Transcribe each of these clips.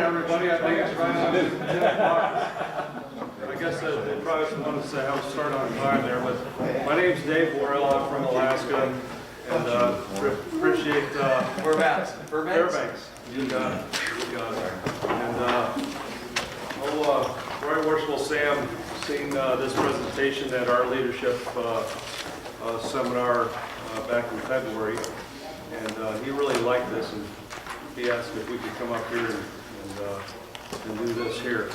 everybody. I think it's right on 10 o'clock. I guess they probably want to say how to start on time there, but my name's Dave Worel. I'm from Alaska, and appreciate Fairbanks. You got it. You got it. And very worshipful Sam seen this presentation at our leadership seminar back in February, and he really liked this, and he asked if we could come up here and do this here.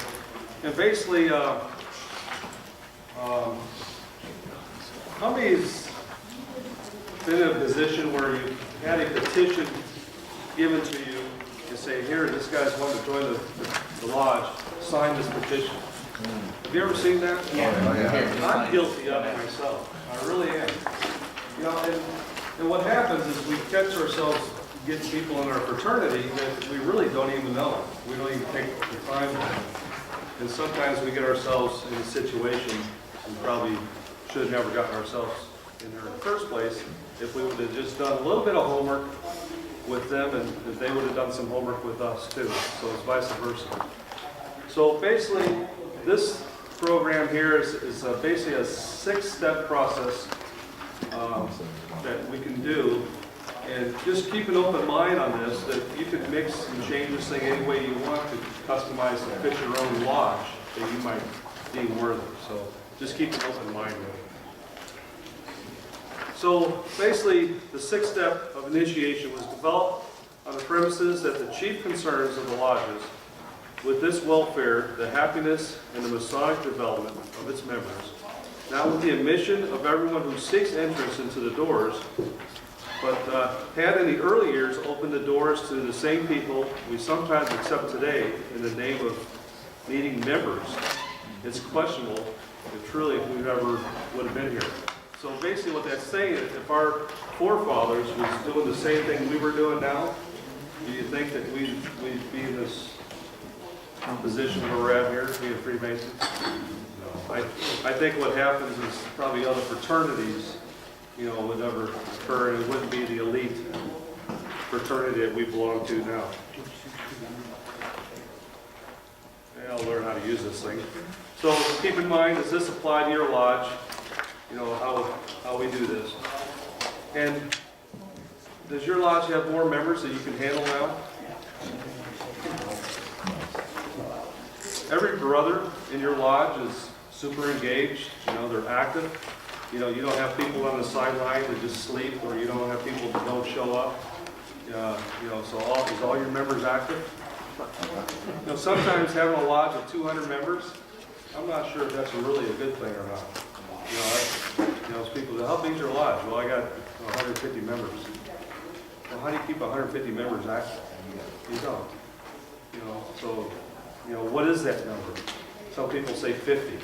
And basically, how many's been in a position where you had a petition given to you and say, here, this guy's wanting to join the lodge, sign this petition? Have you ever seen that? Yeah. I'm guilty of it myself. I really am. You know, and what happens is we catch ourselves getting people in our fraternity that we really don't even know. We don't even take the time to. And sometimes we get ourselves in a situation we probably should have never gotten ourselves in there in the first place if we would have just done a little bit of homework with them, and if they would have done some homework with us too. So it's vice versa. So basically, this program here is basically a 6-step process that we can do. And just keep an open mind on this, that you could mix and change this thing any way you want to customize and fit your own lodge that you might deem worthy. So just keep an open mind with it. So basically, the 6th step of initiation was developed on the premises that the chief concerns of the lodges with this welfare, the happiness and the Masonic development of its members, not with the admission of everyone who seeks entrance into the doors, but had in the early years opened the doors to the same people we sometimes accept today in the name of needing members. It's questionable if truly we ever would have been here. So basically what that's saying is if our forefathers was doing the same thing we were doing now, do you think that we'd be in this position where we're at here, being Freemasons? No. I think what happens is probably other fraternities, you know, would never occur, and it wouldn't be the elite fraternity that we belong to now. And I'll learn how to use this thing. So keep in mind, does this apply to your lodge? You know, how we do this. And does your lodge have more members that you can handle now? Every brother in your lodge is super engaged. You know, they're active. You know, you don't have people on the sideline that just sleep, or you don't have people that don't show up. You know, so is all your members active? You know, sometimes having a lodge of 200 members, I'm not sure if that's really a good thing or not. You know, people say, how big's your lodge? Well, I got 150 members. Well, how do you keep 150 members active? You don't. You know, so, you know, what is that number? Some people say 50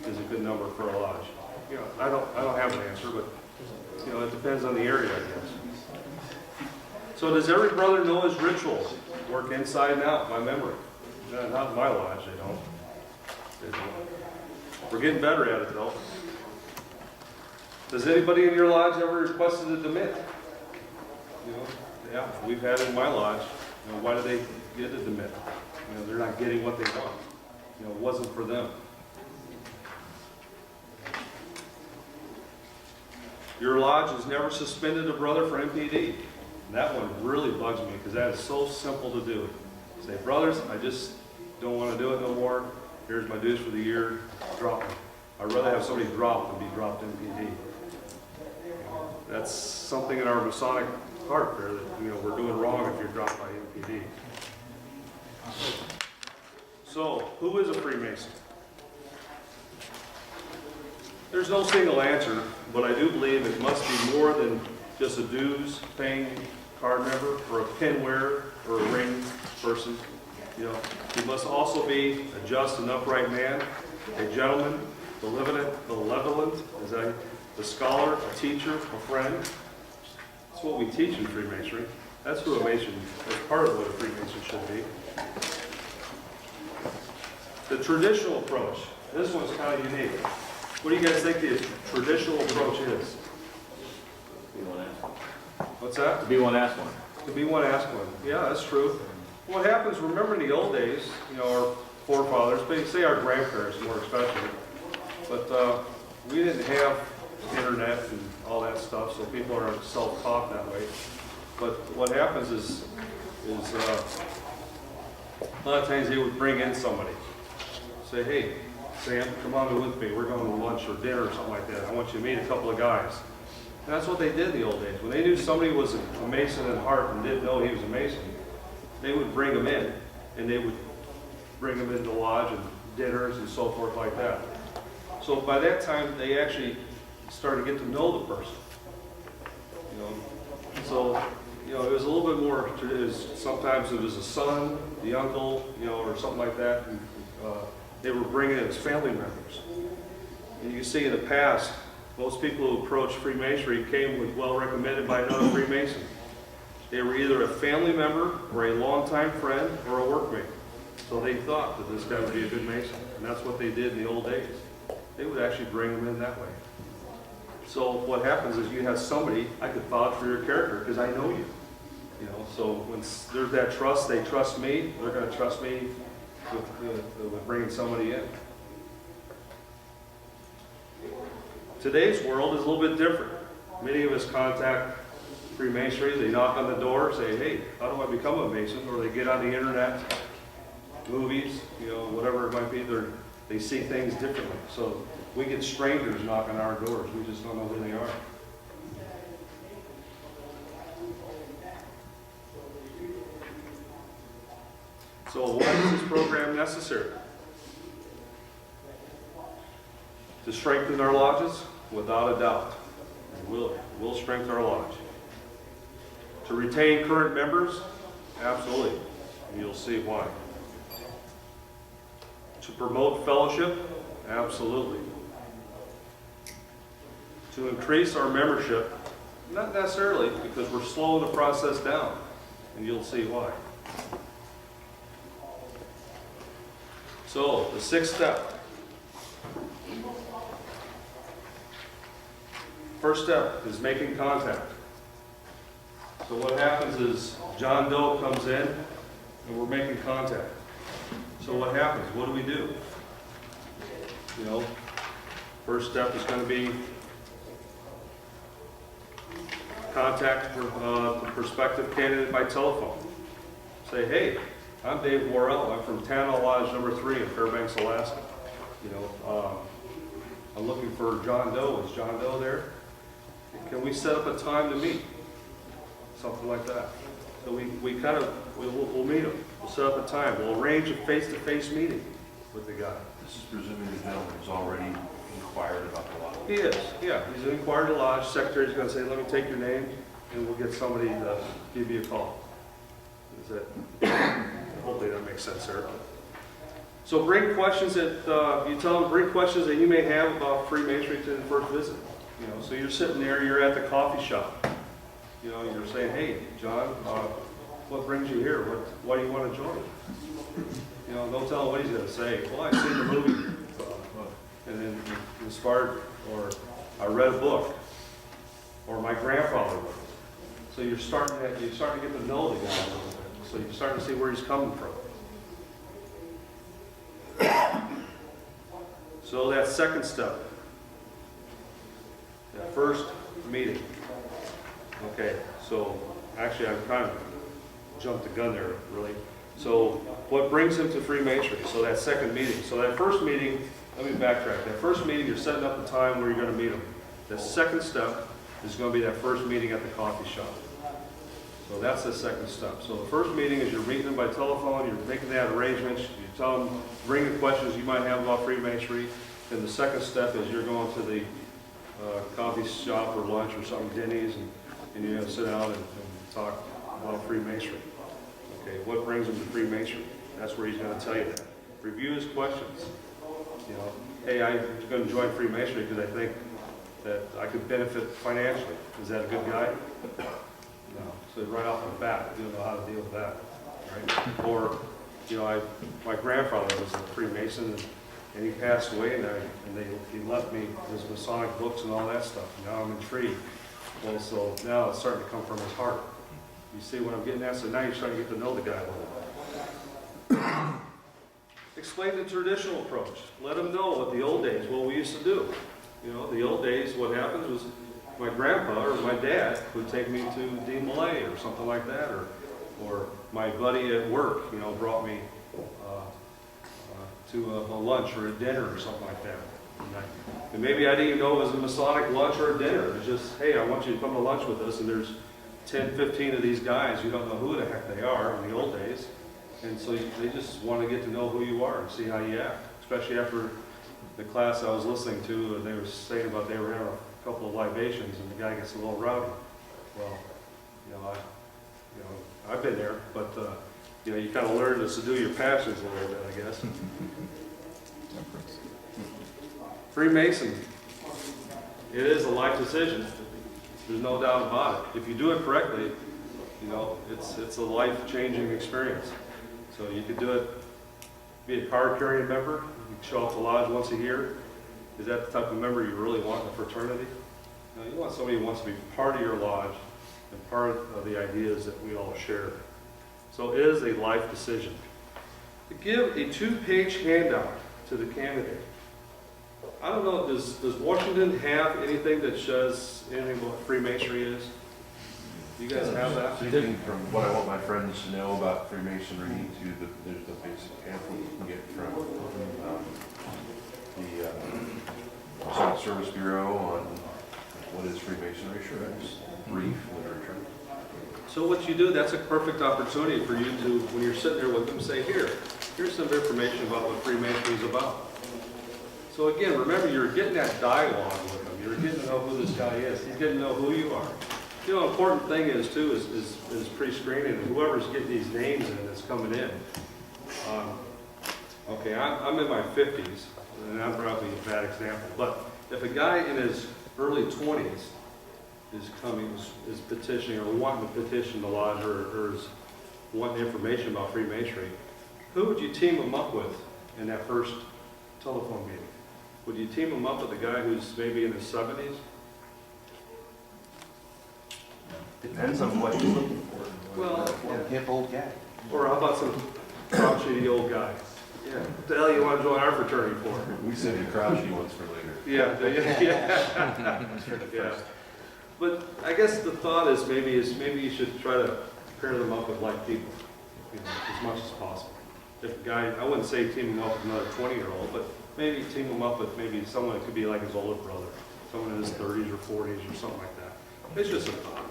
is a good number for a lodge. You know, I don't have an answer, but you know, it depends on the area, I guess. So does every brother know his rituals? Work inside and out by memory. Not in my lodge, they don't. We're getting better at it though. Does anybody in your lodge ever requested a demit? You know, yeah, we've had it in my lodge. You know, why do they get a demit? You know, they're not getting what they want. You know, it wasn't for them. Your lodge has never suspended a brother for MPD. And that one really bugs me because that is so simple to do. Say, brothers, I just don't want to do it no more. Here's my dues for the year. Drop me. I'd rather have somebody drop than be dropped MPD. That's something in our Masonic heart there that, you know, we're doing wrong if you're dropped by MPD. So, who is a Freemason? There's no single answer, but I do believe it must be more than just a dues paying card member or a pin wearer or a ring person. You know, he must also be a just and upright man, a gentleman, benevolent, a scholar, a teacher, a friend. That's what we teach in Freemasonry. That's who a Mason, that's part of what a Freemason should be. The traditional approach. This one's kind of unique. What do you guys think the traditional approach is? Be one ask one. What's that? To be one ask one. To be one, ask one. Yeah, that's true. What happens, remember in the old days, you know, our forefathers, but say our grandparents more especially, but we didn't have internet and all that stuff, so people are self-taught that way. But what happens is a lot of times they would bring in somebody, say, hey, Sam, come on with me, we're going to lunch or dinner or something like that. I want you to meet a couple of guys. And that's what they did in the old days. When they knew somebody was a Mason at heart and didn't know he was a Mason, they would bring him in, and they would bring him into the lodge and dinners and so forth like that. So by that time, they actually started to get to know the person. You know, so you know, it was a little bit more. Sometimes it was a son, the uncle, you know, or something like that. And, they were bringing in as family members. And you can see in the past, most people who approached Freemasonry came with well recommended by another Freemason. They were either a family member or a longtime friend or a workmate. So they thought that this guy would be a good Mason. And that's what they did in the old days. They would actually bring them in that way. So what happens is you have somebody, I could vouch for your character because I know you. You know, so when there's that trust, they trust me, they're going to trust me with bringing somebody in. Today's world is a little bit different. Many of us contact Freemasonry, they knock on the door, say, hey, how do I become a Mason? Or they get on the internet, movies, you know, whatever it might be, they see things differently. So we get strangers knocking on our doors, we just don't know who they are. So why is this program necessary? To strengthen our lodges? Without a doubt. We'll strengthen our lodge. To retain current members? Absolutely. And you'll see why. To promote fellowship? Absolutely. To increase our membership? Not necessarily, because we're slowing the process down. And you'll see why. So, the sixth step. First step is making contact. So what happens is John Doe comes in and we're making contact. So what happens? What do we do? You know, first step is going to be contact the prospective candidate by telephone. Say, hey, I'm Dave Worel. I'm from Tanna Lodge number 3 in Fairbanks, Alaska. You know, I'm looking for John Doe. Is John Doe there? Can we set up a time to meet? Something like that. So we'll meet him. We'll set up a time. We'll arrange a face-to-face meeting with the guy. This is presuming the gentleman has already inquired about the lodge. He is, yeah. He's inquired the lodge. Secretary's going to say, let me take your name, and we'll get somebody to give you a call. Is that? Hopefully that makes sense, sir. So bring questions that, you tell them, bring questions that you may have about Freemasonry to the first visit. You know, so you're sitting there, you're at the coffee shop. You know, you're saying, hey, John, what brings you here? Why do you want to join? You know, don't tell him what he's going to say. Well, I seen the movie, and then inspired, or I read a book, or my grandfather wrote it. So you're starting to get to know the guy a little bit. So you're starting to see where he's coming from. So that second step, that first meeting. Okay, so actually I've kind of jumped the gun there, really. So what brings him to Freemasonry? So that second meeting. So that first meeting, let me backtrack. That first meeting, you're setting up the time where you're going to meet him. The second step is going to be that first meeting at the coffee shop. So that's the second step. So the first meeting is you're meeting them by telephone, you're making that arrangements, you tell them, bring the questions you might have about Freemasonry. And the second step is you're going to the coffee shop or lunch or something, Denny's, and you're going to sit down and talk about Freemasonry. Okay, what brings him to Freemasonry? That's where he's going to tell you that. Review his questions. You know, hey, I'm going to join Freemasonry because I think that I could benefit financially. Is that a good guy? No. So right off the bat, you don't know how to deal with that, right? Or, you know, my grandfather was a Freemason, and he passed away, and he left me his Masonic books and all that stuff. Now I'm intrigued. Well, so now it's starting to come from his heart. You see what I'm getting at? So now you're starting to get to know the guy a little bit. explain the traditional approach. Let them know what the old days, what we used to do. You know, the old days, what happened was my grandpa or my dad would take me to D. Malay or something like that, or my buddy at work, you know, brought me to a lunch or a dinner or something like that. And maybe I didn't even know it was a Masonic lunch or a dinner. It was just, hey, I want you to come to lunch with us, and there's 10, 15 of these guys. You don't know who the heck they are in the old days. And so they just want to get to know who you are and see how you act, especially after the class I was listening to, and they were saying about they were having a couple of libations, and the guy gets a little rowdy. Well, I've been there, but you kind of learn to subdue your passions a little bit, I guess. Freemason, it is a life decision. There's no doubt about it. If you do it correctly, it's a life-changing experience. So you could do it, be a card-carrying member. You can show up to lodge once a year. Is that the type of member you really want in a fraternity? No, you want somebody who wants to be part of your lodge and part of the ideas that we all share. So it is a life decision. To give a 2-page handout to the candidate. I don't know, does Washington have anything that says anything about what Freemasonry is? You guys have that? Anything from what I want my friends to know about Freemasonry to there's the basic pamphlet you can get from the Masonic Service Bureau on what is Freemasonry. Sure, that's brief literature. So what you do, that's a perfect opportunity for you to, when you're sitting there with them, say, here's some information about what Freemasonry is about. So again, remember, you're getting that dialogue with them. You're getting to know who this guy is. He's getting to know who you are. Important thing is, too, is pre-screening. And whoever's getting these names in that's coming in. Okay, I'm in my 50s, and I'm probably a bad example. But if a guy in his early 20s is petitioning or wanting to petition the lodge or is wanting information about Freemasonry, who would you team him up with in that first telephone meeting? Would you team him up with a guy who's maybe in his 70s? Depends on what you're looking for. Well, A hip old guy. or how about some crotchety old guy? Yeah, what the hell you want to join our fraternity for? We said the crouchy ones for later. Yeah. For the Yeah. first. But I guess the thought is maybe you should try to pair them up with like people, as much as possible. If a guy, I wouldn't say team him up with another 20-year-old, but maybe team him up with maybe someone that could be like his older brother, someone in his 30s or 40s or something like that. It's just a thought.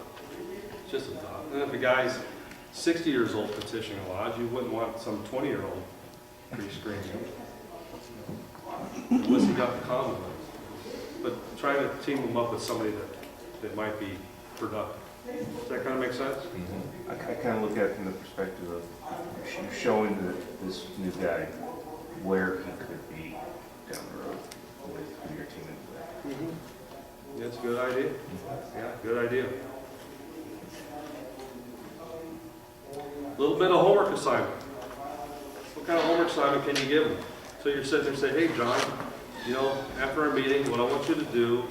It's just a thought. And if a guy's 60 years old petitioning a lodge, you wouldn't want some 20-year-old pre-screening him. What's he got in common with? But try to team him up with somebody that might be productive. Does that kind of make sense? I kind of look at it from the perspective of showing this new guy where he could be down the road with who you're teaming with. That's a good idea. Yeah, good idea. A little bit of homework assignment. What kind of homework assignment can you give them? So you're sitting there and say, hey, John, after our meeting, what I want you to do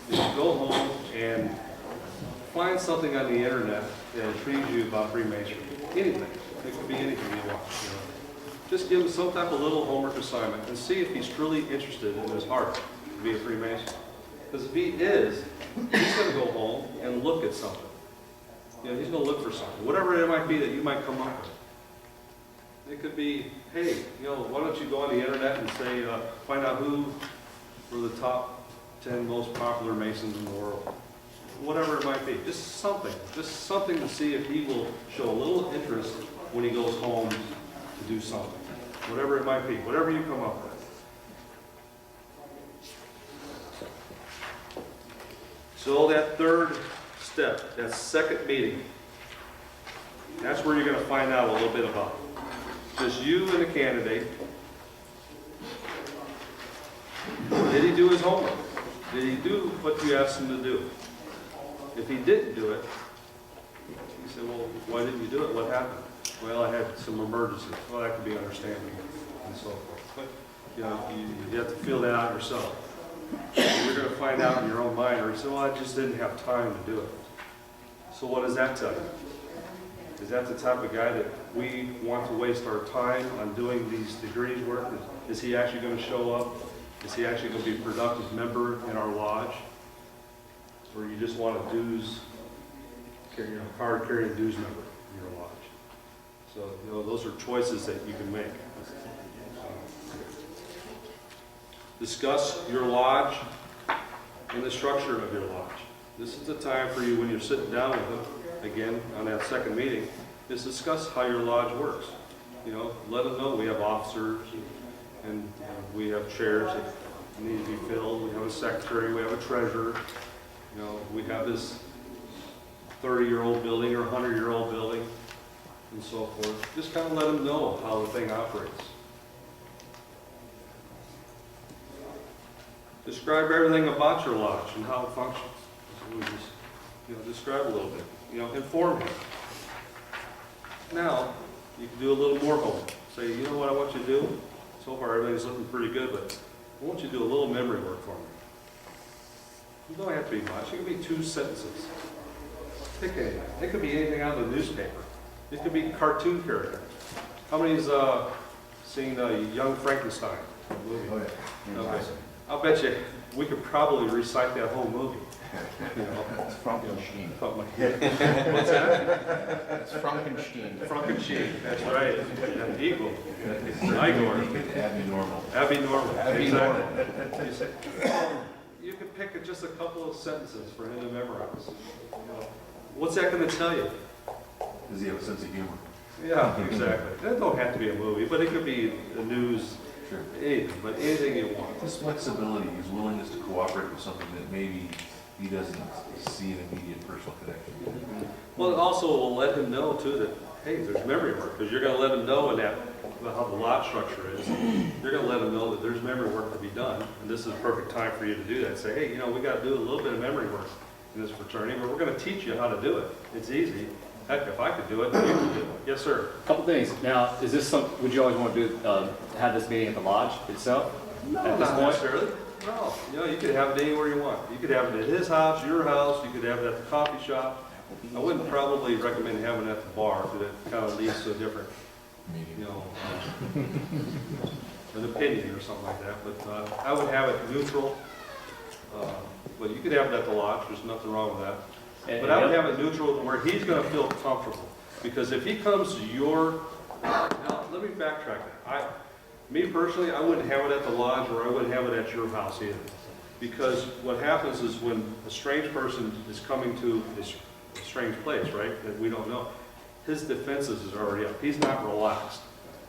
is go home and find something on the internet that intrigues you about Freemasonry. Anything. It could be anything you want. Just give him some type of little homework assignment and see if he's truly interested in his heart to be a Freemason. Because if he is, he's going to go home and look at something. He's going to look for something, whatever it might be that you might come up with. It could be, hey, why don't you go on the internet and say, find out who were the top 10 most popular Masons in the world. Whatever it might be, just something to see if he will show a little interest when he goes home to do something. Whatever it might be, whatever you come up with. So that third step, that second meeting, that's where you're going to find out a little bit about it. Just you and the candidate. Did he do his homework? Did he do what you asked him to do? If he didn't do it, you say, well, why didn't you do it? What happened? Well, I had some emergencies. Well, that could be understanding and so forth. But, you have to feel that out yourself. You're going to find out in your own mind, or you say, well, I just didn't have time to do it. So what does that tell you? Is that the type of guy that we want to waste our time on doing these degrees work? Is he actually going to show up? Is he actually going to be a productive member in our lodge? Or you just want a card-carrying dues member in your lodge? So, those are choices that you can make. Discuss your lodge and the structure of your lodge. This is the time for you when you're sitting down with them, again, on that second meeting, is discuss how your lodge works. Let them know we have officers and we have chairs that need to be filled. We have a secretary, we have a treasurer. We have this 30-year-old building or 100-year-old building and so forth. Just kind of let them know how the thing operates. Describe everything about your lodge and how it functions. So we just, describe a little bit. Inform him. Now, you can do a little more homework. Say, you know what I want you to do? So far, everything's looking pretty good, but I want you to do a little memory work for me. It don't have to be much. It could be 2 sentences. Pick anything. It could be anything out of the newspaper. It could be cartoon characters. How many's seen Young Frankenstein movie? Oh, yeah. Okay. I'll bet you we could probably recite that whole movie. It's Frankenstein. What's that? It's Frankenstein. Frankenstein, that's right. And equal. Igor. Abnormal. Abnormal. Exactly. You could pick just a couple of sentences for him to memorize. What's that going to tell you? Does he have a sense of humor? Yeah, exactly. That don't have to be a movie, but it could be a news, Sure. anything, but anything you want. His flexibility, his willingness to cooperate with something that maybe he doesn't see an immediate personal connection. Well, it also will let him know too that, hey, there's memory work, because you're going to let him know in that how the lot structure is. You're going to let him know that there's memory work to be done, and this is a perfect time for you to do that. Say, hey, we got to do a little bit of memory work in this fraternity, but we're going to teach you how to do it. It's easy. Heck, if I could do it, you could do it. Yes, sir. Couple things. Now, is this some? Would you always want to do have this meeting at the lodge itself? No, At this not point? necessarily. No, you could have it anywhere you want. You could have it at his house, your house. You could have it at the coffee shop. I wouldn't probably recommend having it at the bar, because it kind of leads to a different, an opinion or something like that. But I would have it neutral. But you could have it at the lodge. There's nothing wrong with that. But I would have it neutral to where he's going to feel comfortable. Because if he comes to your, now let me backtrack that. Me personally, I wouldn't have it at the lodge, or I wouldn't have it at your house either. Because what happens is when a strange person is coming to this strange place, right, that we don't know, his defenses is already up. He's not relaxed.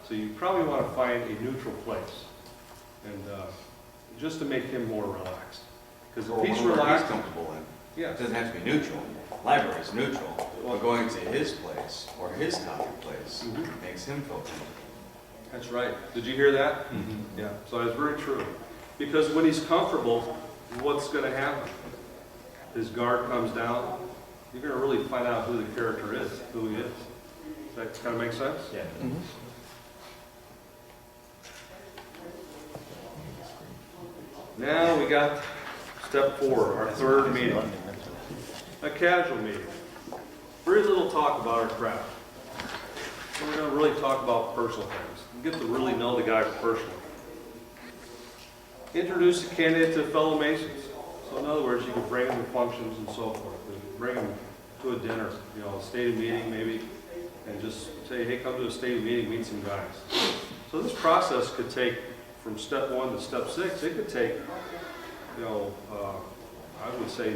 So you probably want to find a neutral place, and just to make him more relaxed. Because if he's relaxed, comfortable in. yeah. It doesn't have to be neutral. Library is neutral. But going to his place or his coffee place makes him feel comfortable. That's right. Did you hear that? Yeah. So that's very true. Because when he's comfortable, what's going to happen? His guard comes down. You're going to really find out who the character is, who he is. Does that kind of make sense? Yeah. Now we got step 4, our third meeting. A casual meeting. Very little talk about our craft. So we're going to really talk about personal things. Get to really know the guy personally. Introduce the candidate to fellow Masons. So in other words, you can bring them to functions and so forth. Bring them to a dinner, a stated meeting maybe, and just say, hey, come to a stated meeting, meet some guys. So this process could take from step 1 to step 6. It could take, I would say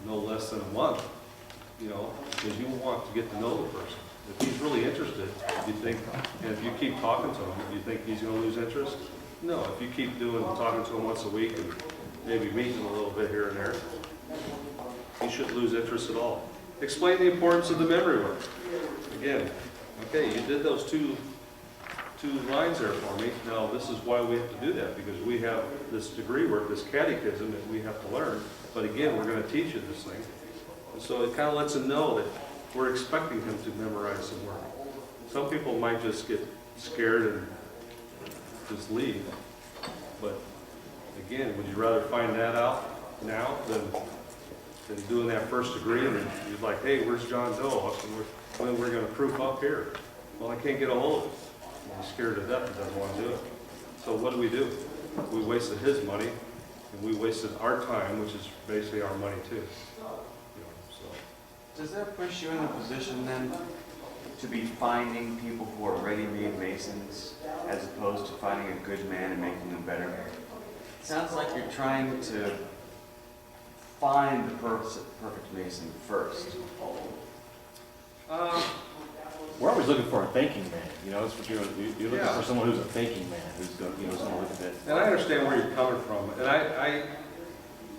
no less than a month, because you want to get to know the person. If he's really interested, you think, and if you keep talking to him, you think he's going to lose interest? No, if you keep talking to him once a week and maybe meeting him a little bit here and there, he shouldn't lose interest at all. Explain the importance of the memory work. Again, okay, you did those two lines there for me. Now, this is why we have to do that, because we have this degree work, this catechism that we have to learn. But again, we're going to teach you this thing. And so it kind of lets him know that we're expecting him to memorize some work. Some people might just get scared and just leave. But again, would you rather find that out now than and doing that first degree, and you're like, hey, where's John Doe? I said, when we're gonna proof up here? Well, I can't get a hold of him. He's scared to death, he doesn't want to do it. So what do? We wasted his money, and we wasted our time, which is basically our money too. So. Does that push you in a position then to be finding people who are ready-made masons as opposed to finding a good man and making them better? It sounds like you're trying to find the perfect mason first. We're always looking for a thinking man, you know, that's what you're looking Yeah. for, someone who's a thinking man, who's going, you know, someone look at this. And I understand where you're coming from, and I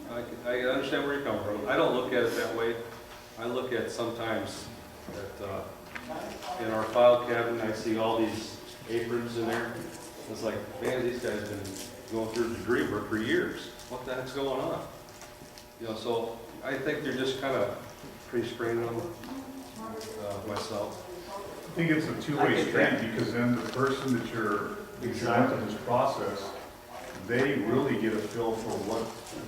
understand where you're coming from. I don't look at it that way. I look at sometimes that in our file cabinet, I see all these aprons in there. It's like, man, these guys have been going through degree work for years. What the heck's going on? You know, so I think they're just kind of pre-screening them myself. I think it's a two-way street, because then the person that you're into this process, they really get a feel for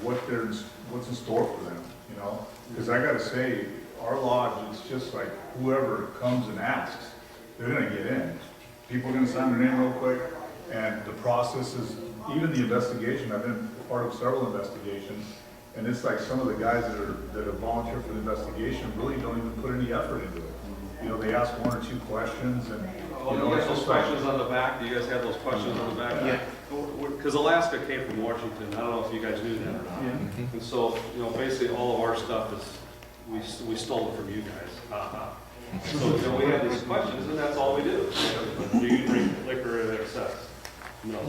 what's in store for them, you know? Because I gotta say, our lodge, it's just like whoever comes and asks, they're gonna get in. People are gonna sign their name real quick, and the process is, even the investigation, I've been part of several investigations, and it's like some of the guys that have volunteered for the investigation really don't even put any effort into it. You know, they ask one or two questions, and, Oh, you know, you it's guys those just like, questions on the back? Do you guys have those questions on the back? Yeah. Because Alaska came from Washington. I don't know if you guys knew that or not. And so, you know, basically all of our stuff is, we stole it from you guys. So, you know, we have these questions, and that's all we do. Do you drink liquor in excess? No.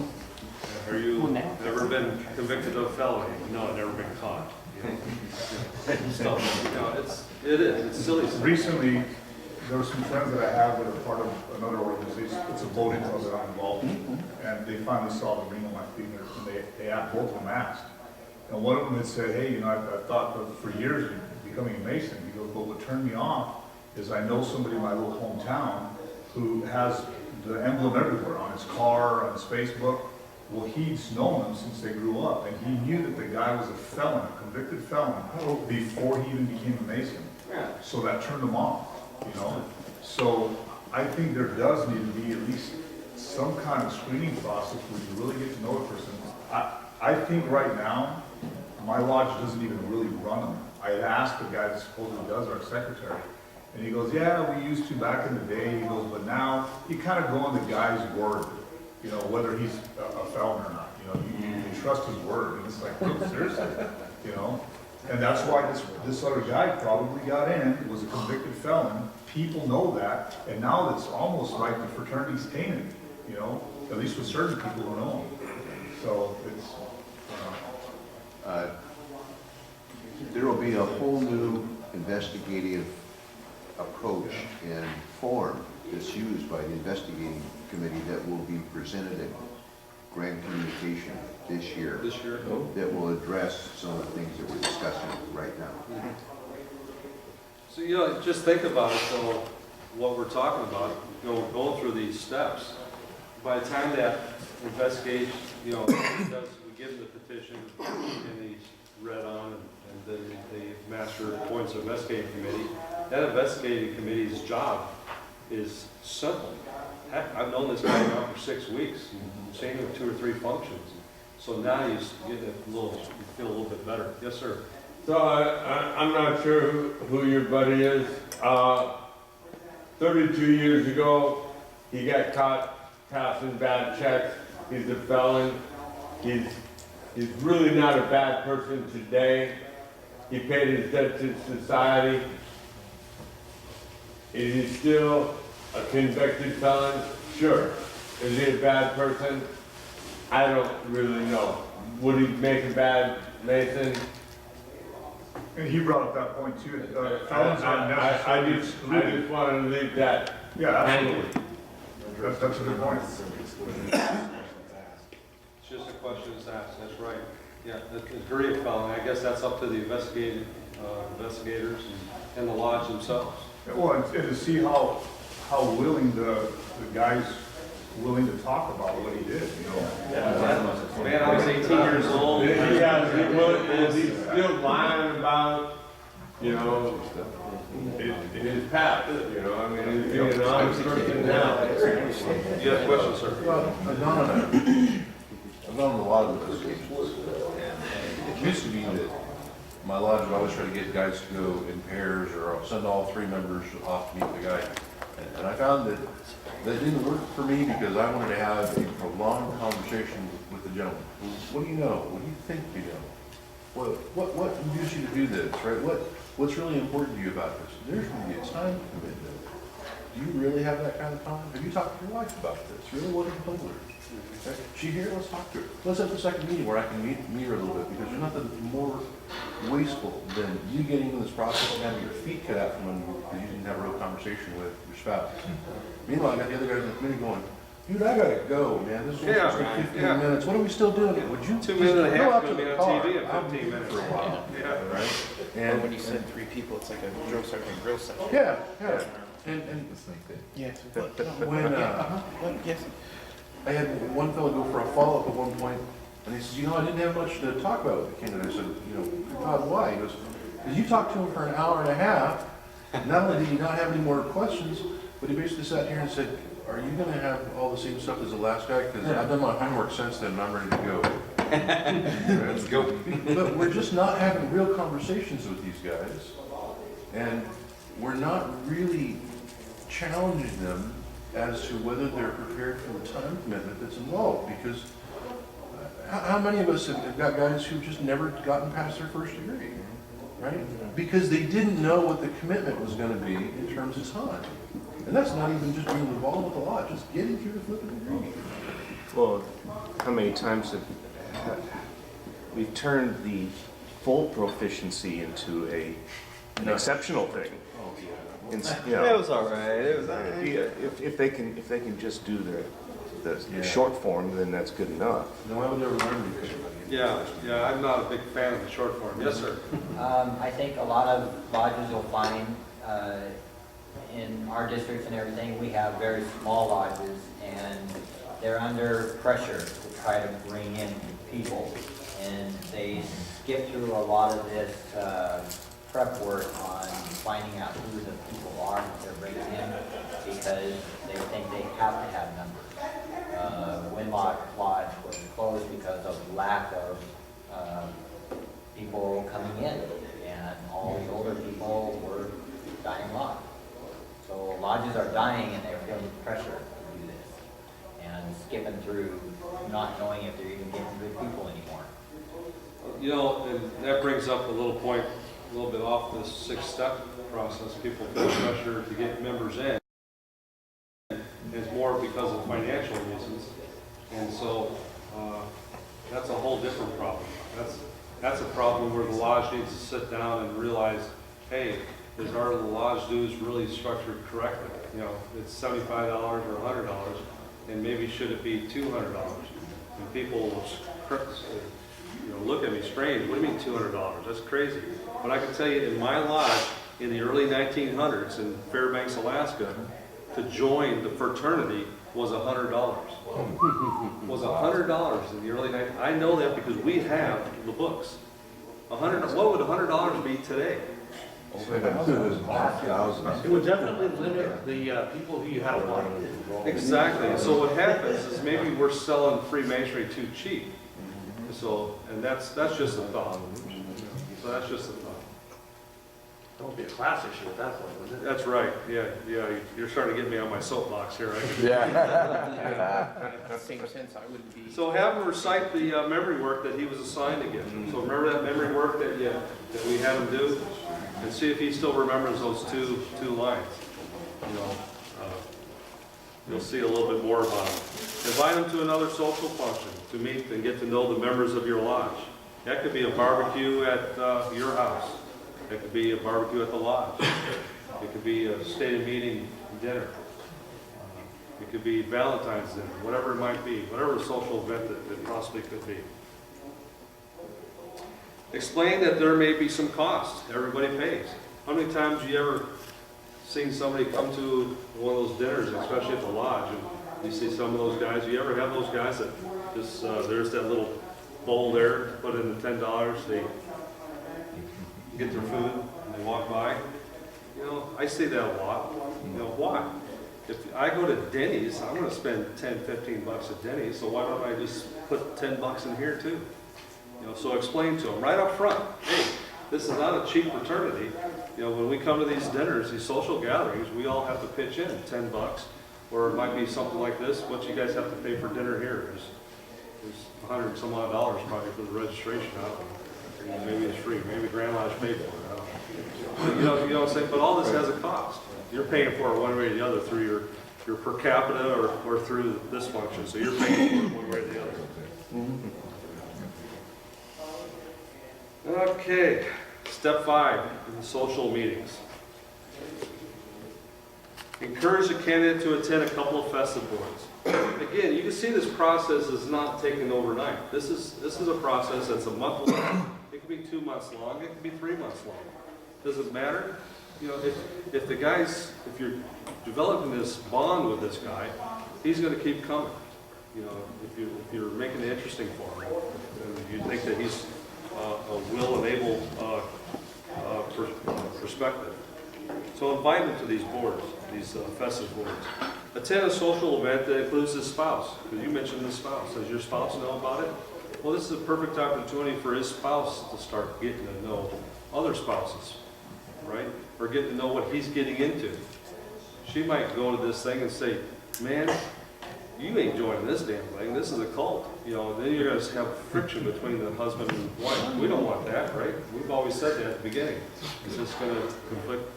Are you ever been convicted of felony? No, I've never been caught. You know, stuff, you know, it's silly stuff. recently, there were some friends that I have that are part of another organization, it's a boating club that I'm involved in, and they finally saw the ring on my finger, and both of them asked. And one of them had said, hey, you know, I thought that for years of becoming a Mason. He goes, but what turned me off is I know somebody in my little hometown who has the emblem everywhere, on his car, on his Facebook. Well, he's known them since they grew up, and he knew that the guy was a felon, a convicted felon, before he even became a Mason. Yeah. So that turned him off, you know? So I think there does need to be at least some kind of screening process where you really get to know a person. I think right now, my lodge doesn't even really run them. I had asked the guy that supposedly does, our secretary, and he goes, yeah, we used to back in the day. He goes, but now you kind of go on the guy's word, you know, whether he's a felon or not. You know, you trust his word, and it's like, no, seriously, you know? And that's why this other guy probably got in, was a convicted felon. People know that, and now it's almost like the fraternity's tainted, you know, at least with certain people who know him. So it's, There will be a whole new investigative approach and form that's used by the investigating committee that will be presented at Grand Communication this year. This year? That will address some of the things that we're discussing right now. So, you know, just think about it, so what we're talking about, you know, going through these steps. By the time that investigation, you know, we give him the petition, and he's read on, and then the master appoints an investigating committee. That investigating committee's job is simple. Heck, I've known this guy now for 6 weeks, same with 2 or 3 functions. So now you get a little, you feel a little bit better. Yes, sir. So I'm not sure who your buddy is. 32 years ago, he got caught passing bad checks. He's a felon. He's really not a bad person today. He paid his debt to society. Is he still a convicted felon? Sure. Is he a bad person? I don't really know. Would he make a bad Mason? and he brought up that point too, felons aren't I necessarily just excluded. wanted to leave that. Yeah, absolutely. That's a good point. It's just a question that's asked, that's right. Yeah, the degree of felony, I guess that's up to the investigators and the lodge themselves. Well, and to see how willing the guy's willing to talk about what he did, you know? Man, I was 18 years old. Is he still lying about you know, it is past, you know, I mean, he's being an honest person now. You have a question, sir? Well, I've gone on a lot of those occasions, and it used to be that my lodge would always try to get guys to go in pairs, or I'll send all 3 members off to meet the guy. And I found that that didn't work for me, because I wanted to have a prolonged conversation with the gentleman. What do you know? What do you think you know? What induced you to do this, right? What's really important to you about this? There's going to be a time commitment. Do you really have that kind of time? Have you talked to your wife about this? Really, what have you told her? Okay. She here, let's talk to her. Let's have the second meeting where I can meet her a little bit, because there's nothing more wasteful than you getting into this process and having your feet cut out from under you because you didn't have a real conversation with your spouse. Meanwhile, I got the other guys in the committee going, dude, I gotta go, man. This is Yeah, supposed to be 15 yeah. minutes. What are we still doing? Would you 2 minutes and a just half go out gonna to be the on car? TV in I'll 15 be here minutes. for a while. Yeah. Right? And And when you said 3 people, it's like a drill sergeant grill session. yeah. And Yes. when Yes. I had one fellow go for a follow-up at one point, and he says, you know, I didn't have much to talk about with the candidate. I said, you know, Todd, why? He goes, because you talked to him for an hour and a half. Not only did he not have any more questions, but he basically sat here and said, are you going to have all the same stuff as the last guy? Because I've done my homework since then, and I'm ready to go. Let's go. But we're just not having real conversations with these guys, and we're not really challenging them as to whether they're prepared for the time commitment that's involved. Because how many of us have got guys who've just never gotten past their first degree, right? Because they didn't know what the commitment was going to be in terms of time. And that's not even just being involved with the law, just getting through the flipping degree. Well, how many times have we've turned the full proficiency into an exceptional thing? You know, It was all right. It was all right. if they can just do the Yeah. short form, then that's good enough. No, I would never learn because Yeah, I'm not a big fan of the short form. Yes, sir. I think a lot of lodges you'll find in our districts and everything, we have very small lodges, and they're under pressure to try to bring in people. And they skip through a lot of this prep work on finding out who the people are that they're bringing in, because they think they have to have numbers. Winlock Lodge was closed because of lack of people coming in, and all the older people were dying off. So lodges are dying, and they're feeling pressure to do this, and skipping through, not knowing if they're even getting good people anymore. You know, and that brings up a little point, a little bit off this 6-step process. People feel pressure to get members in. It's more because of financial reasons. And so that's a whole different problem. That's a problem where the lodge needs to sit down and realize, hey, is our lodge dues really structured correctly? You know, it's $75 or $100, and maybe should it be $200? And people will look at me strange. What do you mean $200? That's crazy. But I can tell you, in my lodge in the early 1900s in Fairbanks, Alaska, to join the fraternity was $100. Was $100 in the early 1900s. I know that because we have the books. What would $100 be today? Thousands. It would definitely limit the people who you had a lot of. Exactly. And so what happens is maybe we're selling Freemasonry too cheap. So, and that's just a thought. So that's just a thought. That would be a class issue at that point, wouldn't it? That's right. Yeah. You're starting to get me on my soapbox here. Same sense, I wouldn't be. So have him recite the memory work that he was assigned to get. So remember that memory work that we had him do, and see if he still remembers those two lines. You know, you'll see a little bit more about him. Invite him to another social function to meet and get to know the members of your lodge. That could be a barbecue at your house. It could be a barbecue at the lodge. It could be a stated meeting dinner. It could be Valentine's dinner, whatever it might be, whatever social event that possibly could be. Explain that there may be some cost. Everybody pays. How many times have you ever seen somebody come to one of those dinners, especially at the lodge, and you see some of those guys? You ever have those guys that just, there's that little bowl there, put in the $10, they get their food, and walk by. You know, I say that a lot. You know, why? If I go to Denny's, I'm gonna spend 10, 15 bucks at Denny's, so why don't I just put 10 bucks in here too? You know, so explain to them right up front, hey, this is not a cheap fraternity. You know, when we come to these dinners, these social gatherings, we all have to pitch in 10 bucks. Or it might be something like this, what you guys have to pay for dinner here. There's $100 and some odd dollars probably for the registration. I don't know. Maybe it's free, maybe grandma's paid for it, I don't know. You know what I'm saying? But all this has a cost. You're paying for it one way or the other through your per capita or through this function. So you're paying for it one way or the other. Okay, step 5 in the social meetings. Encourage a candidate to attend a couple of festive boards. Again, you can see this process is not taken overnight. This is a process that's a month long. It could be 2 months long. It could be 3 months long. Does it matter? You know, if you're developing this bond with this guy, he's going to keep coming. You know, if you're making it interesting for him, and you think that he's a will and able perspective. So invite him to these boards, these festive boards. Attend a social event that includes his spouse, because you mentioned his spouse. Does your spouse know about it? Well, this is a perfect opportunity for his spouse to start getting to know other spouses, right? Or getting to know what he's getting into. She might go to this thing and say, man, you ain't joining this damn thing. This is a cult. You know, then you're going to have friction between the husband and wife. We don't want that, right? We've always said that at the beginning. Is this going to conflict,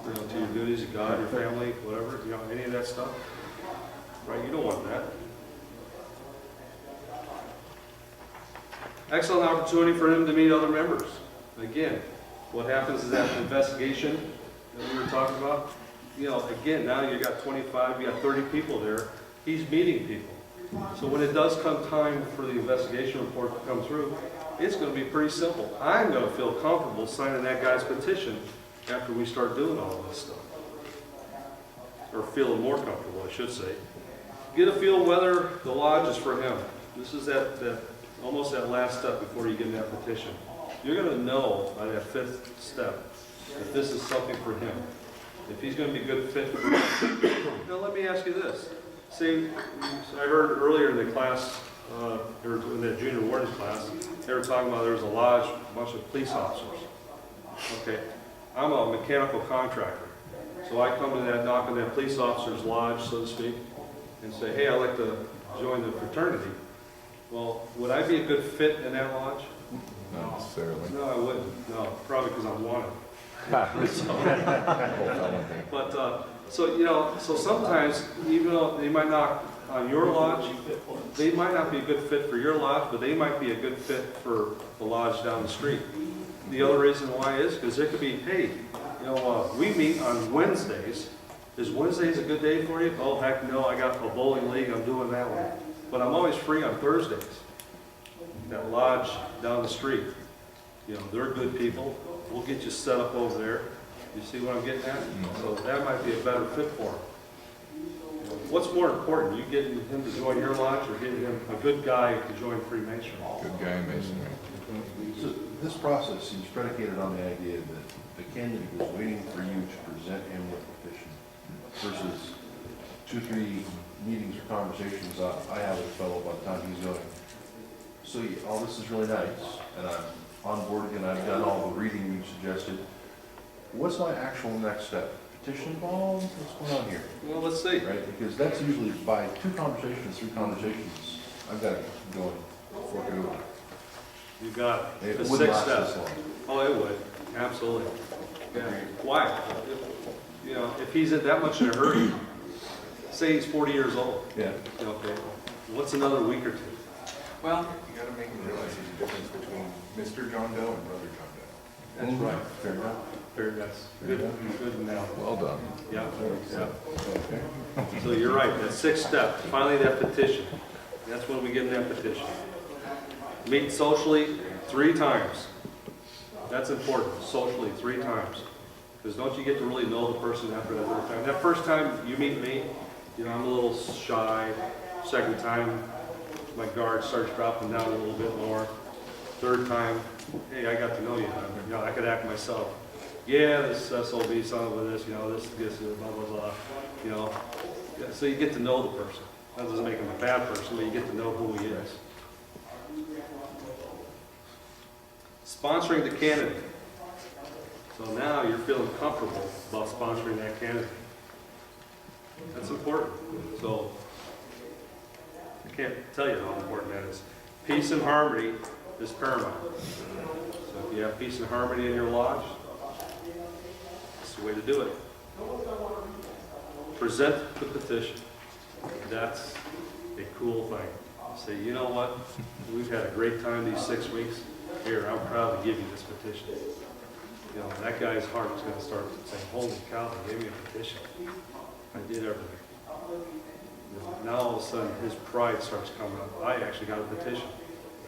you know, to your duties of God, your family, whatever, you know, any of that stuff? Right? You don't want that. Excellent opportunity for him to meet other members. Again, what happens is that investigation that we were talking about, you know, again, now you got 25, you got 30 people there. He's meeting people. So when it does come time for the investigation report to come through, it's going to be pretty simple. I'm going to feel comfortable signing that guy's petition after we start doing all of this stuff. Or feeling more comfortable, I should say. Get a feel whether the lodge is for him. This is almost that last step before you get in that petition. You're going to know by that 5th step if this is something for him. If he's going to be a good fit for you. Now let me ask you this. See, I heard earlier in the class, or in the junior warden's class, they were talking about there was a lodge, a bunch of police officers. Okay, I'm a mechanical contractor. So I come to that, knock on that police officer's lodge, so to speak, and say, hey, I'd like to join the fraternity. Well, would I be a good fit in that lodge? Not necessarily. No, I wouldn't. No, probably because I'm wanted. So you know, so sometimes, even though they might knock on your lodge, they might not be a good fit for your lodge, but they might be a good fit for the lodge down the street. The other reason why is because there could be, hey, you know, we meet on Wednesdays. Is Wednesdays a good day for you? Oh, heck no, I got a bowling league, I'm doing that one. But I'm always free on Thursdays. That lodge down the street, you know, they're good people. We'll get you set up over there. You see what I'm getting at? So that might be a better fit for him. What's more important, you getting him to join your lodge or getting him a good guy to join Freemasonry? Good guy in masonry. So this process seems predicated on the idea that the candidate is waiting for you to present him with a petition versus 2, 3 meetings or conversations I have with a fellow by the time he's going. So all this is really nice, and I'm on board again. I've done all the reading you suggested. What's my actual next step? Petition involved? What's going on here? Well, let's see. Right, because that's usually by 2 conversations, 3 conversations, I've got it going, fork it over. You got it. It The wouldn't 6th last step. this long. Oh, it would. Absolutely. Yeah. Why? You know, if he's in that much in a hurry, say he's 40 years old. Yeah. Okay. What's another week or 2? Well, You gotta make them realize there's a difference between Mr. John Doe and Brother John Doe. That's right. Fair enough. Fair, that's good now. Well done. Yeah, yeah. Okay. So you're right, that 6th step, finally that petition. That's when we get in that petition. Meet socially 3 times. That's important, socially 3 times. Because don't you get to really know the person after that 3rd time? That first time you meet me, you know, I'm a little shy. 2nd time, my guard starts dropping down a little bit more. 3rd time, hey, I got to know you. You know, I could act myself. yeah, this SOB son of a this, you know, this, blah, blah, blah, you know. Yeah, so you get to know the person. That doesn't make him a bad person, but you get to know who he is. Sponsoring the candidate. So now you're feeling comfortable about sponsoring that candidate. That's important. So I can't tell you how important that is. Peace and harmony is paramount. So if you have peace and harmony in your lodge, that's the way to do it. Present the petition. That's a cool thing. Say, you know what? We've had a great time these 6 weeks. Here, I'm proud to give you this petition. You know, that guy's heart is going to start saying, holy cow, they gave me a petition. I did everything. You know, now all of a sudden, his pride starts coming up. I actually got a petition.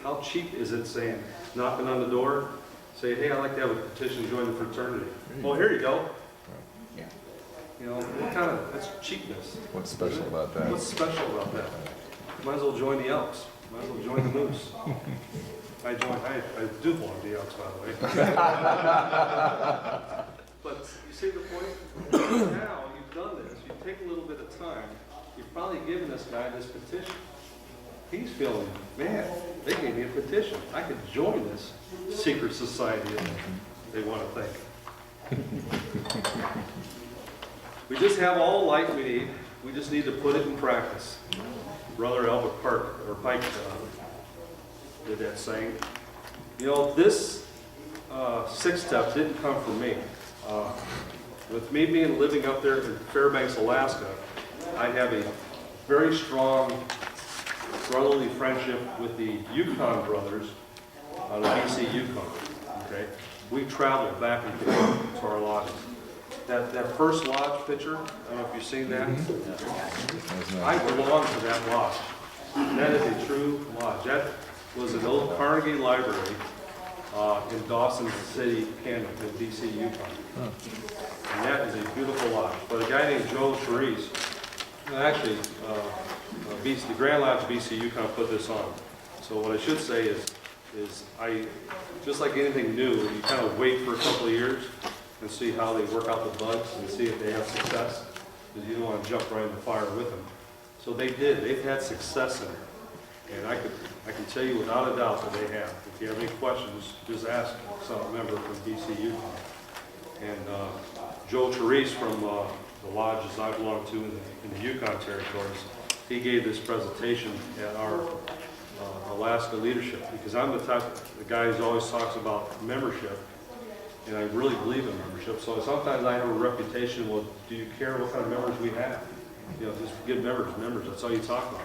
How cheap is it saying, knocking on the door, say, hey, I'd like to have a petition to join the fraternity. Well, here you go. Yeah. You know, what kind of, that's cheapness. What's special about that? What's special about that? Might as well join the Elks. Might as well join the Moose. I do belong to the Elks, by the way. But you see the point? Now you've done this, you take a little bit of time, you've finally given this guy this petition. He's feeling, man, they gave me a petition. I could join this secret society if they want to think. We just have all the light we need. We just need to put it in practice. Brother Albert Pike did that saying. You know, this 6 step didn't come from me. With me living up there in Fairbanks, Alaska, I have a very strong brotherly friendship with the Yukon brothers out of BC Yukon. Okay, we traveled back and forth to our lodges. That first lodge picture, I don't know if you've seen that. I belong to that lodge. That is a true lodge. That was an old Carnegie Library in Dawson City, Canada, in BC Yukon. And that is a beautiful lodge. But a guy named Joe Therese, actually, the Grand Lodge BC Yukon put this on. So what I should say is I, just like anything new, you kind of wait for a couple of years and see how they work out the bugs and see if they have success, because you don't want to jump right in the fire with them. So they did. They've had success in it. And I can tell you without a doubt that they have. If you have any questions, just ask some member from BC Yukon. And Joe Therese from the lodges I belong to in the Yukon territories, he gave this presentation at our Alaska leadership, because I'm the guy who always talks about membership, and I really believe in membership. So sometimes I have a reputation, well, do you care what kind of members we have? You know, just give members, that's all you talk about.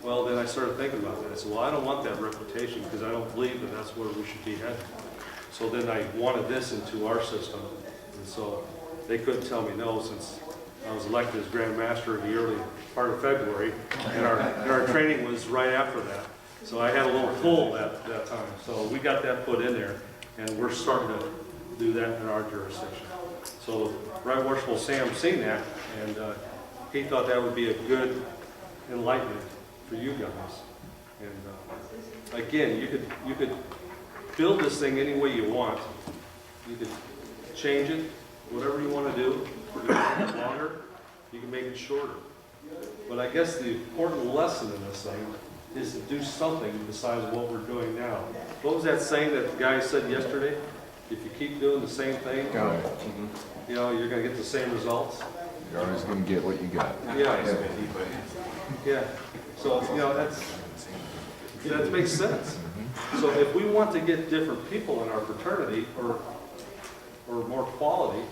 Well, then I started thinking about that. I said, well, I don't want that reputation, because I don't believe that that's where we should be headed. So then I wanted this into our system, and so they couldn't tell me no, since I was elected as Grand Master in the early part of February, and our training was right after that. So I had a little pull that time. So we got that put in there, and we're starting to do that in our jurisdiction. So Right Worshipful Sam seen that, and he thought that would be a good enlightenment for you guys. And again, you could build this thing any way you want. You could change it, whatever you want to do. You can make it longer, you can make it shorter. But I guess the important lesson in this thing is to do something besides what we're doing now. What was that saying that the guy said yesterday? If you keep doing the same thing, you know, you're going to get the same results. You're always going to get what you got. Yeah. So, you know, that makes sense. So if we want to get different people in our fraternity, or more quality,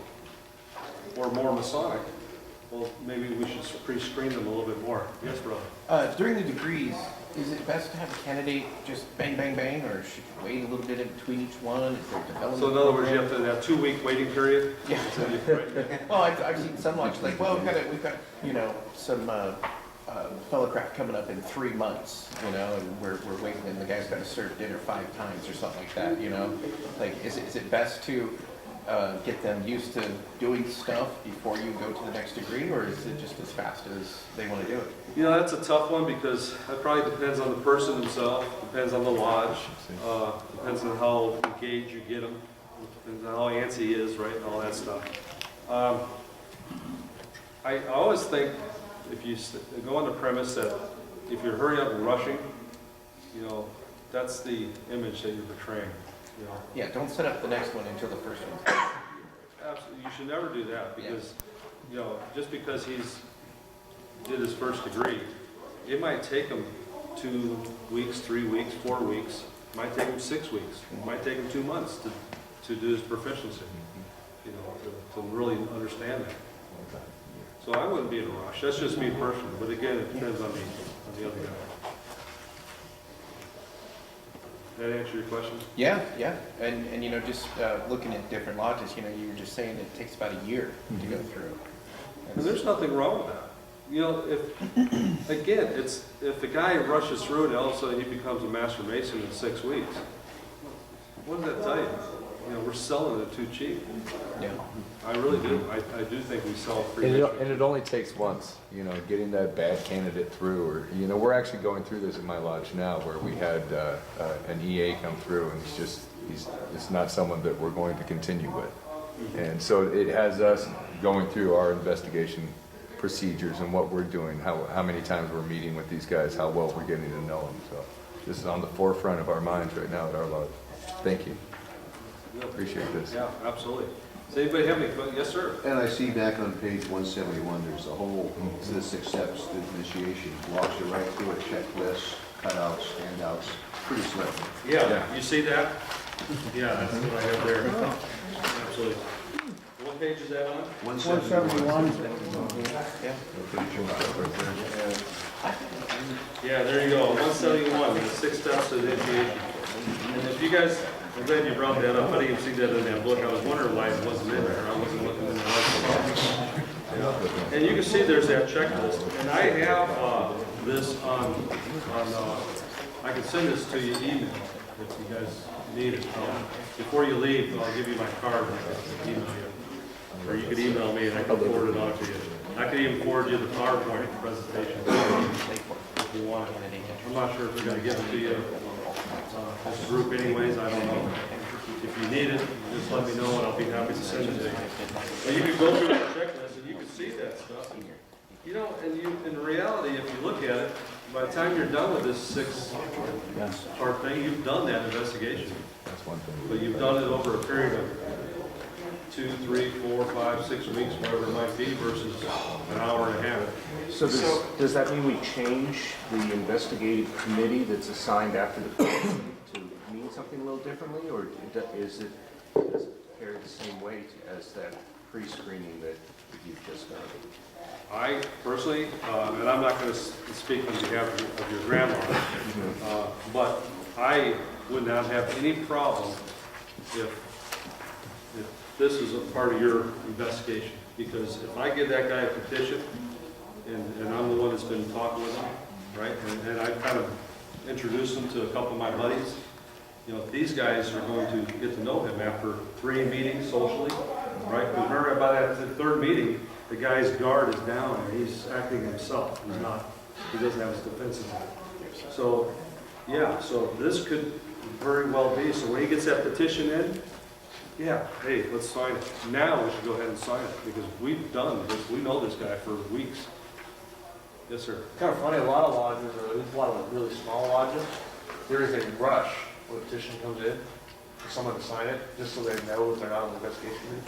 or more Masonic, well, maybe we should pre-screen them a little bit more. Yes, brother? During the degrees, is it best to have a candidate just bang, bang, bang, or should you wait a little bit in between each one? Is there development? So in other words, you have to that 2-week waiting period? Yeah. Well, I've seen some lodges like, well, we've got, you know, some fellowcraft coming up in 3 months, you know, and we're waiting, and the guy's got to serve dinner 5 times or something like that, you know? Like, is it best to get them used to doing stuff before you go to the next degree, or is it just as fast as they want to do it? You know, that's a tough one, because that probably depends on the person himself, depends on the lodge, depends on how engaged you get them. depends on how antsy he is, right, and all that stuff. I always think if you go on the premise that if you're hurrying up and rushing, you know, that's the image that you're portraying, you know. Yeah, don't set up the next one until the first one. Absolutely, you should never do that because, you know, just because did his first degree, it might take him 2 weeks, 3 weeks, 4 weeks, it might take him 6 weeks, it might take him 2 months to do his proficiency, you know, to really understand that. So I wouldn't be in a rush. That's just me personally, but again, it depends on the other guy. That answer your question? Yeah, yeah, and you know, just looking at different lodges, you know, you were just saying it takes about a year to go through. And there's nothing wrong with that. You know, if the guy rushes through it and all of a sudden he becomes a master mason in 6 weeks, what does that tell you? You know, we're selling it too cheap. Yeah. I really do. I do think we sell And Freemasonry. it only takes once, you know, getting that bad candidate through, or, you know, we're actually going through this in my lodge now, where we had an EA come through, and it's not someone that we're going to continue with. And so it has us going through our investigation procedures and what we're doing, how many times we're meeting with these guys, how well we're getting to know them. So this is on the forefront of our minds right now at our lodge. Thank you. Appreciate this. Yeah, absolutely. Does anybody have any questions? Yes, sir. And I see back on page 171, there's a whole list of steps to initiation, walks you right through a checklist, cutouts, handouts, pretty slick. Yeah, you see that? Yeah, that's what I have there. Absolutely. What page is that on? 171. Yeah, there you go, 171, the 6 steps to initiation. And if you guys, I'm glad you brought that up, I didn't even see that in that book, I was wondering why it wasn't in there, I wasn't looking in the right spot. And you can see there's that checklist, and I have this on I can send this to you email if you guys need it. Before you leave, I'll give you my card, and I can email you. Or you can email me and I can forward it on to you. I can even forward you the PowerPoint presentation if you want it. I'm not sure if they're gonna give it to you as a group anyways, I don't know. If you need it, just let me know and I'll be happy to send it to you. But you can go through the checklist and you can see that stuff. You know, and in reality, if you look at it, by the time you're done with this 6-part thing, you've done that investigation. That's one thing. But you've done it over a period of 2, 3, 4, 5, 6 weeks, whatever it might be, versus an hour and a half. So does that mean we change the investigative committee that's assigned after the court to mean something a little differently, or does it carry the same weight as that pre-screening that you've just done? I personally, and I'm not going to speak on behalf of your grandma, but I would not have any problem if this is a part of your investigation. Because if I give that guy a petition, and I'm the one that's been talking with him, right, and I kind of introduced him to a couple of my buddies, you know, these guys are going to get to know him after 3 meetings socially, right? Because remember, by that 3rd meeting, the guy's guard is down and he's acting himself. He's not, he doesn't have his defenses on. So, yeah, so this could very well be, so when he gets that petition in, yeah, hey, let's sign it. Now we should go ahead and sign it because we've done this, we know this guy for weeks. Yes, sir. Kind of funny, a lot of lodges, or at least a lot of really small lodges, there is a rush when a petition comes in for someone to sign it, just so they know that they're not on the investigation.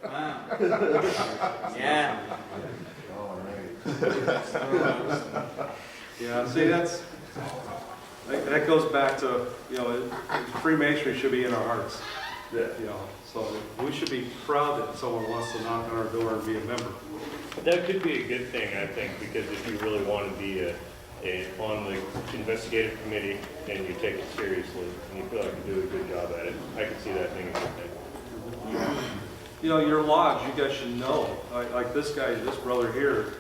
Wow. Yeah. Yeah, see, that goes back to, you know, Freemasonry should be in our hearts. Yeah. You know, so we should be proud that someone wants to knock on our door and be a member. That could be a good thing, I think, because if you really want to be on the investigative committee and you take it seriously and you feel like you do a good job at it, I could see that being a good thing. You know, your lodge, you guys should know, like this guy, this brother here,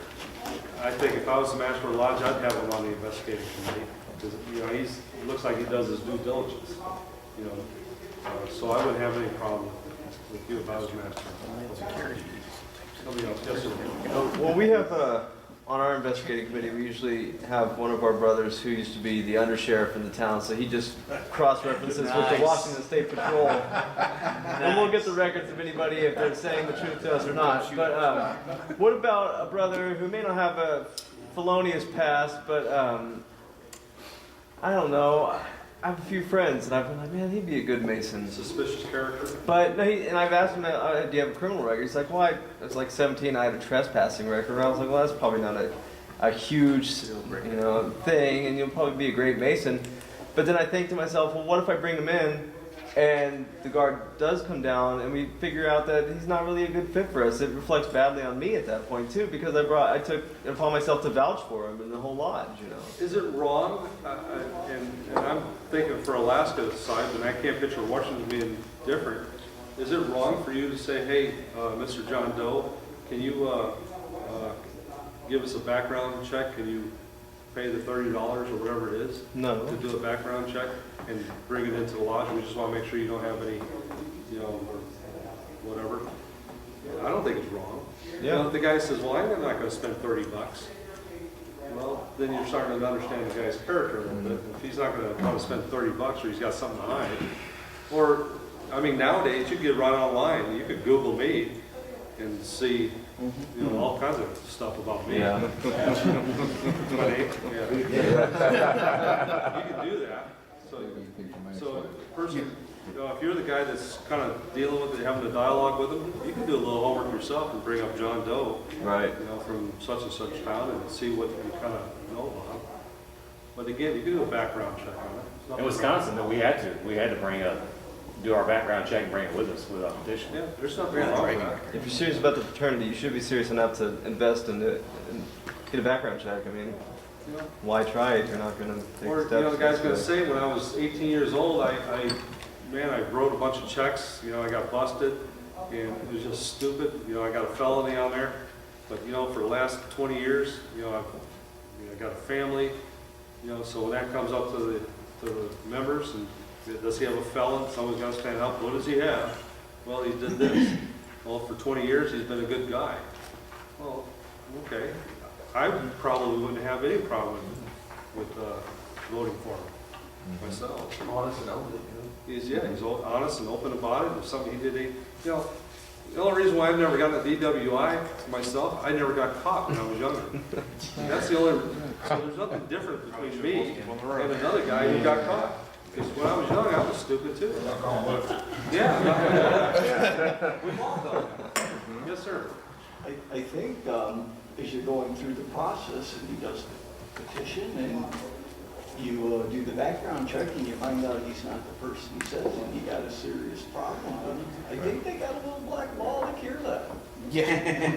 I think if I was the master of the lodge, I'd have him on the investigative committee. Because, you know, he looks like he does his due diligence, you know. So I wouldn't have any problem with you if I was master. Somebody else, yes, sir. Well, we have on our investigating committee, we usually have one of our brothers who used to be the undersheriff in the town, so he just cross-references with Nice. the Washington State Patrol. And we'll get the records of anybody if they're saying the truth to us or not. But what about a brother who may not have a felonious past, but I don't know. I have a few friends, and I've been like, man, he'd be a good Mason. Suspicious character. But no, and I've asked him, do you have a criminal record? He's like, well, I was like 17, I had a trespassing record. And I was like, well, that's probably not a huge, thing, and you'll probably be a great Mason. But then I think to myself, well, what if I bring him in, and the guard does come down, and we figure out that he's not really a good fit for us? It reflects badly on me at that point too, because I took it upon myself to vouch for him in the whole lodge, Is it wrong, and I'm thinking for Alaska's side, and I can't picture Washington being different, is it wrong for you to say, hey, Mr. John Doe, can you give us a background check? Can you pay the $30 or whatever it is No. to do a background check and bring it into the lodge? We just want to make sure you don't have any, or whatever. I don't think it's wrong. Yeah. If the guy says, well, I'm not going to spend $30. Well, then you're starting to understand the guy's character a little bit. If he's not going to want to spend $30 or he's got something to hide, or, I mean, nowadays you could run online. You could Google me and see, all kinds of stuff about me. Yeah. You can do that. So, person, if you're the guy that's kind of dealing with it, having a dialogue with them, you can do a little homework yourself and bring up John Doe, Right. from such and such town and see what you kind of know about him. But again, you can do a background check on it. It's not In Wisconsin, though, we had to do our background check and bring it with us without petition. Yeah, there's nothing wrong with that. If you're serious about the fraternity, you should be serious enough to invest in it and get a background check. I mean, why try it if you're not going to take Or, steps? the guy's going to say, when I was 18 years old, I wrote a bunch of checks, I got busted, and it was just stupid, I got a felony on there, but, for the last 20 years, I got a family, so when that comes up to the members, and does he have a felon? Someone's got to stand up. What does he have? Well, he did this. Well, for 20 years, he's been a good guy. Well, okay. I probably wouldn't have any problem with voting for him myself. Honest and open. He's honest and open about it. If something he did, the only reason why I've never gotten a DWI myself, I never got caught when I was younger. That's the only. So there's nothing different between me and another guy who got caught. Because when I was young, I was stupid too. Yeah. We've all done that. Yes, sir. I think as you're going through the process and he does the petition and you do the background check and you find out he's not the person he says and you got a serious problem with him, I think they got a little black ball to cure that. Yeah.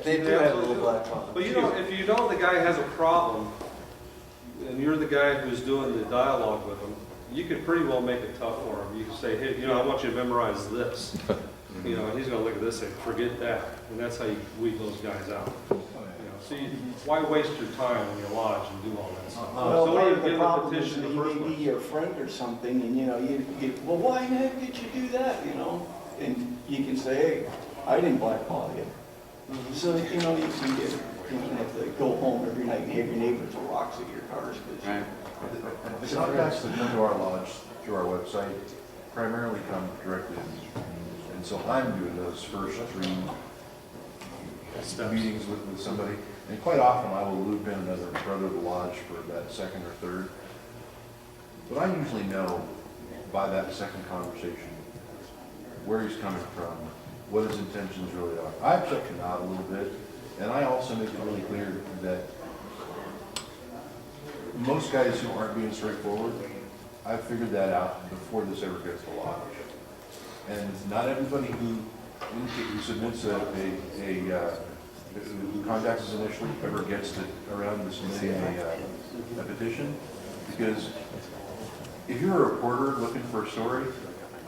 They do have a little black ball. But if you know the guy has a problem and you're the guy who's doing the dialogue with him, you could pretty well make it tough for him. You can say, hey, I want you to memorize this. And he's going to look at this and forget that. And that's how you weed those guys out. So why waste your time in your lodge and do all that stuff? Well, So part you of the give problem is petition that the he first may be place. your friend or something and well, why the heck did you do that, And you can say, hey, I didn't blackball you. So, you can get, you don't have to go home every night and have your neighbor throw rocks at your cars. Right. The contacts that come to our lodge through our website primarily come directly to me. And so I'm doing those first 3 meetings with somebody. And quite often I will loop in another brother of the lodge for that second or third. But I usually know by that second conversation where he's coming from, what his intentions really are. I've checked him out a little bit, and I also make it really clear that most guys who aren't being straightforward, I've figured that out before this ever gets to lodge. And not everybody who submits who contacts us initially ever gets to around to submitting a petition, because if you're a reporter looking for a story,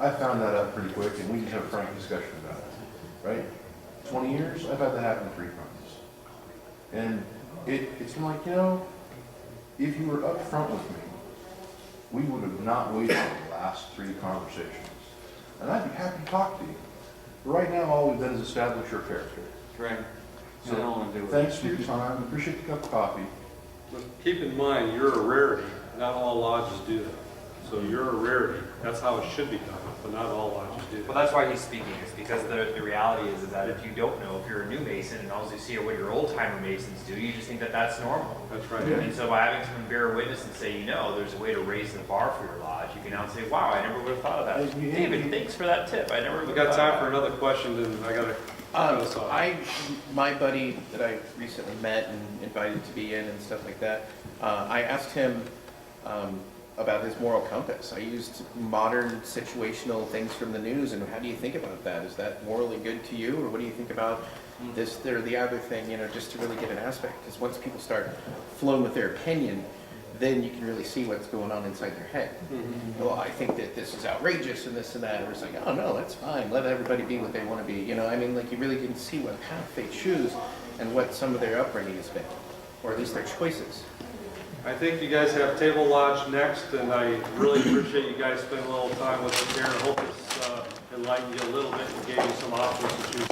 I found that out pretty quick, and we just have a frank discussion about it, right? 20 years, I've had that happen 3 times. And it's been like, if you were up front with me, we would have not waited the last 3 conversations. And I'd be happy to talk to you. But right now, all we've done is establish your character. Right. I don't wanna do it. Thanks for your time, appreciate the cup of coffee. But keep in mind, you're a rarity. Not all lodges do that. So you're a rarity. That's how it should be done, but not all lodges do Well, that. that's why he's speaking, is because the reality is that if you don't know, if you're a new Mason and all you see are what your old timer Masons do, you just think that that's normal. That's right. And so by having someone bear witness and say, there's a way to raise the bar for your lodge, you can now say, wow, I never would have thought of that. David, thanks for that tip. I never would We have got thought time of for that. another question, and I gotta cut us off. My buddy that I recently met and invited to be in and stuff like that, I asked him about his moral compass. I used modern situational things from the news, and how do you think about that? Is that morally good to you, or what do you think about this or the other thing, just to really get an aspect? Because once people start flowing with their opinion, then you can really see what's going on inside their head. Well, I think that this is outrageous and this and that. Or it's like, oh no, that's fine. Let everybody be what they want to be. You really can see what path they choose and what some of their upbringing has been, or at least their choices. I think you guys have Table Lodge next, and I really appreciate you guys spending a little time with us here. I hope it's enlightened you a little bit and gave you some options to choose